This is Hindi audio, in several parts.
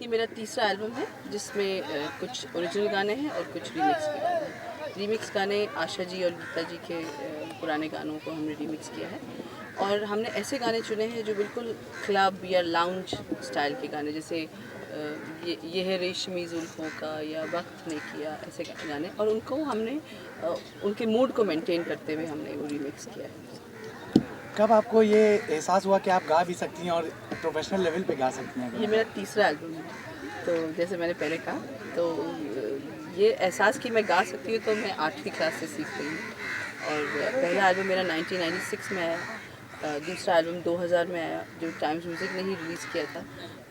ये मेरा तीसरा एल्बम है जिसमें कुछ ओरिजिनल गाने हैं और कुछ रीमिक्स के गाने हैं। रीमिक्स गाने आशा जी और गीता जी के पुराने गानों को हमने रीमिक्स किया है और हमने ऐसे गाने चुने हैं जो बिल्कुल क्लब या लाउंज स्टाइल के गाने, जैसे ये है रेशमी जुल्फ़ों का या वक्त ने किया, ऐसे गाने, और उनको हमने उनके मूड को मेंटेन करते हुए हमने वो रीमिक्स किया है। कब आपको ये एहसास हुआ कि आप गा भी सकती हैं और प्रोफेशनल लेवल पे गा सकती हैं? ये मेरा तीसरा एल्बम है, तो जैसे मैंने पहले कहा, तो ये एहसास कि मैं गा सकती हूँ तो मैं 8वीं क्लास से सीख रही हूँ। और पहला एल्बम मेरा 1996 में आया, दूसरा एल्बम 2000 में आया जो टाइम्स म्यूज़िक ने ही रिलीज़ किया था।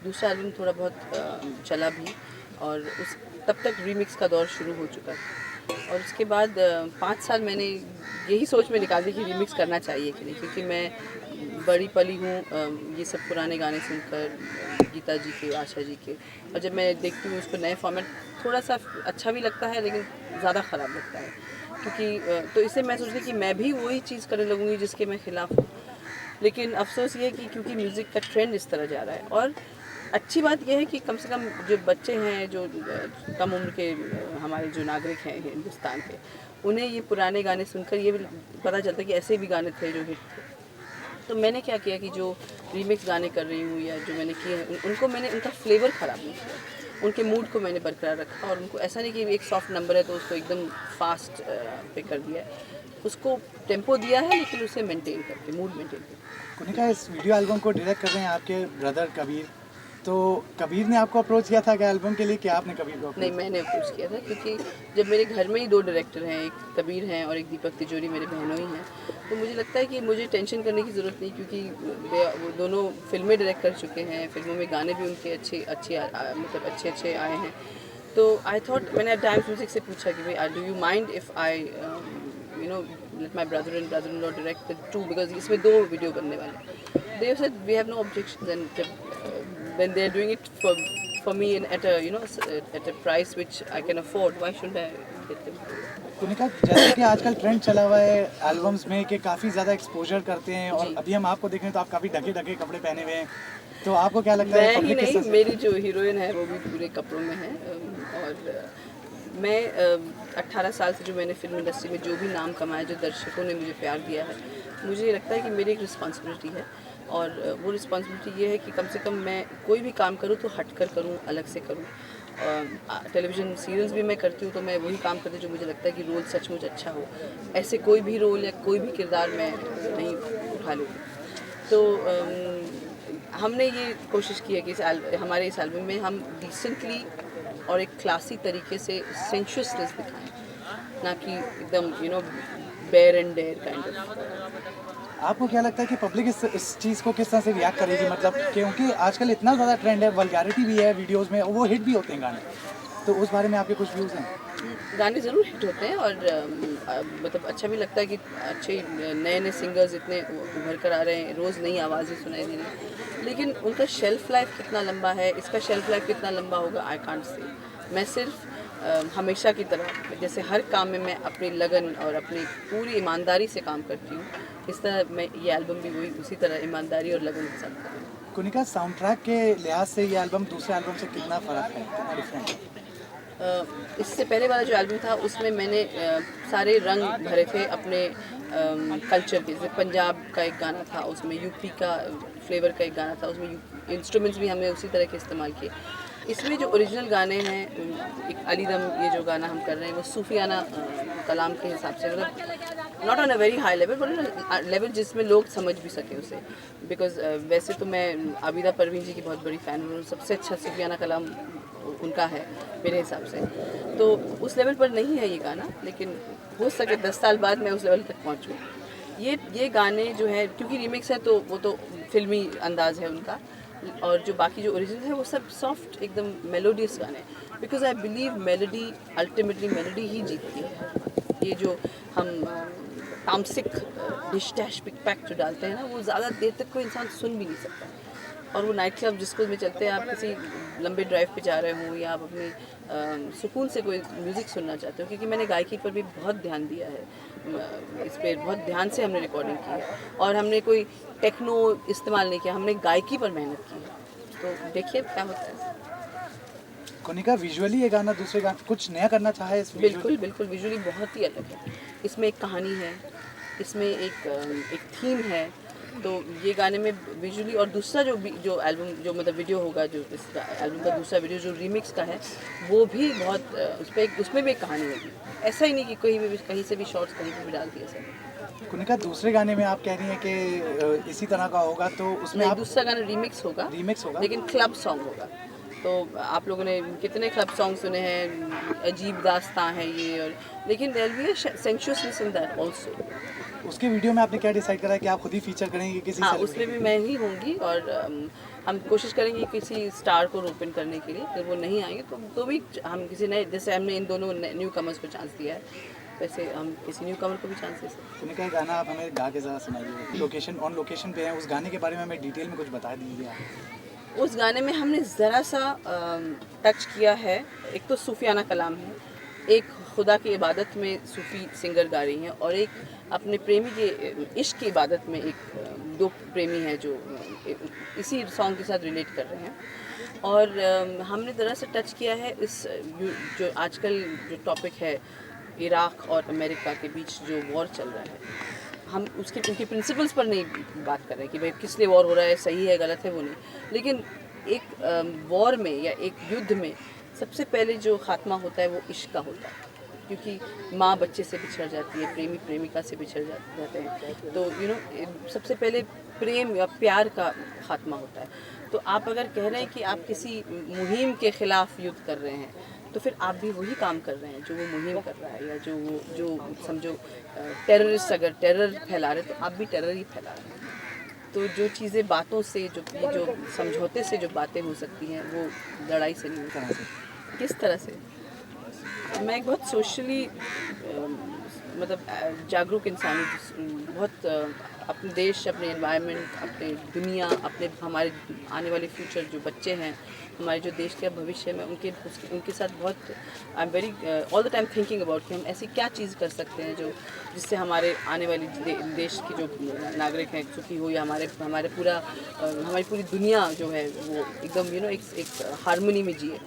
दूसरा एल्बम थोड़ा बहुत चला भी, और उस तब तक रीमिक्स का दौर शुरू हो चुका था। और उसके बाद 5 साल मैंने यही सोच में निकाल दी कि रीमिक्स करना चाहिए कि नहीं, क्योंकि मैं बड़ी पली हूँ ये सब पुराने गाने सुनकर, गीता जी के, आशा जी के, और जब मैं देखती हूँ उसको नए फॉर्मेट, थोड़ा सा अच्छा भी लगता है लेकिन ज़्यादा ख़राब लगता है, क्योंकि तो इससे मैं सोचती कि मैं भी वही चीज़ करने लगूँगी जिसके मैं ख़िलाफ़ हूँ। लेकिन अफसोस ये है कि क्योंकि म्यूज़िक का ट्रेंड इस तरह जा रहा है, और अच्छी बात यह है कि कम से कम जो बच्चे हैं, जो कम उम्र के हमारे जो नागरिक हैं हिंदुस्तान के, उन्हें ये पुराने गाने सुनकर ये भी पता चलता है कि ऐसे भी गाने थे जो हिट थे। तो मैंने क्या किया कि जो रीमिक्स गाने कर रही हूँ या जो मैंने किए हैं उनको मैंने, उनका फ्लेवर ख़राब नहीं किया, उनके मूड को मैंने बरकरार रखा, और उनको ऐसा नहीं कि एक सॉफ्ट नंबर है तो उसको एकदम फास्ट पे कर दिया है, उसको टेम्पो दिया है लेकिन उसे मेंटेन करके, मूड मेंटेन करके। कुनिका, इस वीडियो एल्बम को डायरेक्ट कर रहे हैं आपके ब्रदर कबीर, तो कबीर ने आपको अप्रोच किया था क्या एल्बम के लिए, कि आपने कबीर को नहीं, मैंने अप्रोच किया था, क्योंकि जब मेरे घर में ही 2 डायरेक्टर हैं, एक कबीर हैं और एक दीपक तिजोरी, मेरे बहनों ही हैं, तो मुझे लगता है कि मुझे टेंशन करने की ज़रूरत नहीं, क्योंकि वो दोनों फिल्में डायरेक्ट कर चुके हैं, फिल्मों में गाने भी उनके मतलब अच्छे आए हैं। तो आई थॉट, मैंने टाइम्स म्यूज़िक से पूछा कि भाई do you mind if I let my brother and brother in law direct the 2, because इसमें 2 वीडियो बनने वाले। They said we have no objections, and when they are doing it for me and at a price which I can afford, why shouldn't I get them? Kunika, जैसे कि आजकल ट्रेंड चला हुआ है एल्बम्स में कि काफ़ी ज़्यादा एक्सपोजर करते हैं, और अभी हम आपको देखें तो आप काफ़ी ढके ढके कपड़े पहने हुए हैं, तो आपको क्या लगता है मैं ही पब्लिक नहीं, किस मेरी जो हीरोइन है वो भी पूरे कपड़ों में है, और मैं 18 साल से जो मैंने फिल्म इंडस्ट्री में जो भी नाम कमाया, जो दर्शकों ने मुझे प्यार दिया है, मुझे लगता है कि मेरी एक रिस्पॉन्सिबिलिटी है, और वो रिस्पॉन्सिबिलिटी ये है कि कम से कम मैं कोई भी काम करूँ तो हट कर करूँ, अलग से करूँ। टेलीविज़न सीरियल्स भी मैं करती हूँ तो मैं वही काम करती हूँ जो मुझे लगता है कि रोल सचमुच अच्छा हो, ऐसे कोई भी रोल या कोई भी किरदार मैं नहीं उठा लेती। तो हमने ये कोशिश की है कि हमारे इस एल्बम में हम डिसेंटली और एक क्लासी तरीके से सेंशुअसनेस दिखाएं, ना कि एकदम bare and dare kind of. आपको क्या लगता है कि पब्लिक इस चीज़ को किस तरह से रिएक्ट करेगी, मतलब क्योंकि आजकल इतना ज़्यादा ट्रेंड है, वल्गैरिटी भी है वीडियोस में, वो हिट भी होते हैं गाने, तो उस बारे में आपके कुछ व्यूज़ हैं? गाने ज़रूर हिट होते हैं, और मतलब अच्छा भी लगता है कि अच्छे नए नए सिंगर्स इतने उभर कर आ रहे हैं, रोज़ नई आवाज़ें सुनाई दे रही हैं, लेकिन उनका शेल्फ़ लाइफ कितना लंबा है, इसका शेल्फ़ लाइफ कितना लंबा होगा, आई कांट से। मैं सिर्फ हमेशा की तरह, जैसे हर काम में मैं अपनी लगन और अपनी पूरी ईमानदारी से काम करती हूँ, इस तरह मैं ये एल्बम भी वही उसी तरह ईमानदारी और लगन के साथ कर रही हूँ। कुनिका, साउंड ट्रैक के लिहाज से ये एल्बम दूसरे एल्बम से कितना फ़र्क है, कितना डिफरेंट है? इससे पहले वाला जो एल्बम था उसमें मैंने सारे रंग भरे थे अपने कल्चर के, जैसे पंजाब का एक गाना था, उसमें यूपी का फ्लेवर का एक गाना था, उसमें इंस्ट्रूमेंट्स भी हमने उसी तरह के इस्तेमाल किए। इसमें जो ओरिजिनल गाने हैं, एक अलीदम ये जो गाना हम कर रहे हैं वो सूफियाना कलाम के हिसाब से, मतलब not on a very high level but level जिसमें लोग समझ भी सकें उसे, बिकॉज वैसे तो मैं आबिदा परवीन जी की बहुत बड़ी फ़ैन हूँ, सबसे अच्छा सूफियाना कलाम उनका है मेरे हिसाब से, तो उस लेवल पर नहीं है ये गाना, लेकिन हो सके 10 साल बाद मैं उस लेवल तक पहुँचूँ। ये गाने जो है, क्योंकि रीमिक्स है तो वो तो फिल्मी अंदाज़ है उनका, और जो बाकी जो ओरिजिनल है वो सब सॉफ्ट एकदम मेलोडियस गाने, because I believe melody, ultimately melody ही जीतती है। ये जो हम तामसिक डिश डैश पिक पैक जो डालते हैं ना, वो ज़्यादा देर तक कोई इंसान सुन भी नहीं सकता, और वो नाइट क्लब जिसको में चलते हैं, आप किसी लंबे ड्राइव पे जा रहे हो या आप अपनी सुकून से कोई म्यूज़िक सुनना चाहते हो, क्योंकि मैंने गायकी पर भी बहुत ध्यान दिया है, इस पर बहुत ध्यान से हमने रिकॉर्डिंग की है, और हमने कोई टेक्नो इस्तेमाल नहीं किया, हमने गायकी पर मेहनत की है, तो देखिए क्या होता है। कोनिका विजुअली ये गाना दूसरे गाना कुछ नया करना चाहा है इस बिल्कुल बिल्कुल, विजुअली बहुत ही अलग है। इसमें एक कहानी है, इसमें एक थीम है। तो ये गाने में विजुअली, और दूसरा जो एल्बम जो मतलब वीडियो होगा, जो इस एल्बम का दूसरा वीडियो जो रीमिक्स का है, वो भी बहुत उसमें भी एक कहानी होगी। ऐसा ही नहीं कि कहीं से भी शॉर्ट्स कहीं पर भी डाल दिया सर। कोनिका दूसरे गाने में आप कह रही हैं कि इसी तरह का होगा, तो उसमें नहीं, आप दूसरा गाना रीमिक्स होगा, लेकिन क्लब सॉन्ग होगा। तो आप लोगों ने कितने क्लब सॉन्ग सुने हैं, अजीब दास्तां है ये, और लेकिन there will be a sensuousness in that also. उसके वीडियो में आपने क्या डिसाइड करा है कि आप खुद ही फीचर करेंगे किसी हाँ, सेलिब्रिटी उसमें भी मैं ही होंगी, और हम कोशिश करेंगे किसी स्टार को ओपन करने के लिए। अगर वो नहीं आएंगे तो भी हम किसी नए, जैसे हमने इन दोनों न्यू कमर्स को चांस दिया है, वैसे हम किसी न्यू कमर को भी चांस दे सकते हैं। कोनिका ये गाना आप हमें गा के ज़रा सुनाइए। लोकेशन पे हैं, उस गाने के बारे में हमें डिटेल में कुछ बता दीजिए आप। उस गाने में हमने ज़रा सा टच किया है। एक तो सूफियाना कलाम है, एक खुदा की इबादत में सूफ़ी सिंगर गा रही हैं, और एक अपने प्रेमी के इश्क की इबादत में दो प्रेमी हैं जो इसी सॉन्ग के साथ रिलेट कर रहे हैं। और हमने ज़रा सा टच किया है इस जो आजकल जो टॉपिक है, इराक़ और अमेरिका के बीच जो वॉर चल रहा है, हम उनके प्रिंसिपल्स पर नहीं बात कर रहे हैं कि भाई किस लिए वॉर हो रहा है, सही है गलत है, वो नहीं। लेकिन एक वॉर में या एक युद्ध में सबसे पहले जो ख़ात्मा होता है वो इश्क का होता है, क्योंकि माँ बच्चे से बिछड़ जाती है, प्रेमी प्रेमिका से बिछड़ जाते हैं। तो सबसे पहले प्रेम या प्यार का ख़ात्मा होता है। तो आप अगर कह रहे हैं कि आप किसी मुहिम के ख़िलाफ़ युद्ध कर रहे हैं, तो फिर आप भी वही काम कर रहे हैं जो वो मुहिम कर रहा है, या जो समझो टेररिस्ट अगर टेरर फैला रहे, तो आप भी टेरर ही फैला रहे हैं। तो जो चीज़ें बातों से, जो समझौते से जो बातें हो सकती हैं, वो लड़ाई से नहीं हो सकती। किस तरह से? मैं एक बहुत सोशली मतलब जागरूक इंसान हूँ, बहुत अपने देश, अपने एनवायरनमेंट, अपने दुनिया, हमारे आने वाले फ्यूचर जो बच्चे हैं, हमारे जो देश के भविष्य में, उनके साथ बहुत I am very all the time thinking about कि हम ऐसी क्या चीज़ कर सकते हैं जिससे हमारे आने वाली देश की जो नागरिक हैं सुखी हो, या हमारी पूरी दुनिया जो है वो एकदम एक हारमोनी में जिए।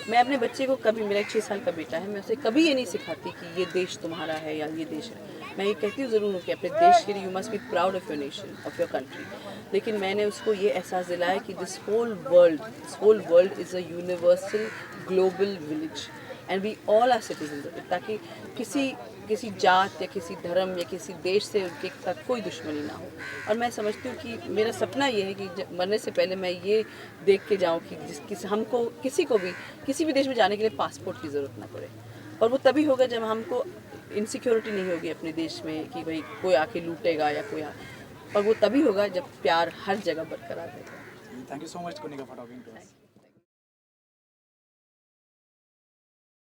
मैं अपने बच्चे को कभी, मेरा 6 साल का बेटा है, मैं उसे कभी ये नहीं सिखाती कि ये देश तुम्हारा है या ये देश है। मैं ये कहती हूँ ज़रूर हूँ कि अपने देश के लिए you must be proud of your nation, of your country. लेकिन मैंने उसको ये एहसास दिलाया कि this whole world is a universal global village and we all are citizens of it, ताकि किसी जात या किसी धर्म या किसी देश से उनके साथ कोई दुश्मनी ना हो। और मैं समझती हूँ कि मेरा सपना ये है कि मरने से पहले मैं ये देख के जाऊँ कि हमको किसी भी देश में जाने के लिए पासपोर्ट की ज़रूरत ना पड़े। और वो तभी होगा जब हमको इनसिक्योरिटी नहीं होगी अपने देश में कि भाई कोई आके लूटेगा या और वो तभी होगा जब प्यार हर जगह बरकरार रहेगा। Thank you so much Konika for talking to us.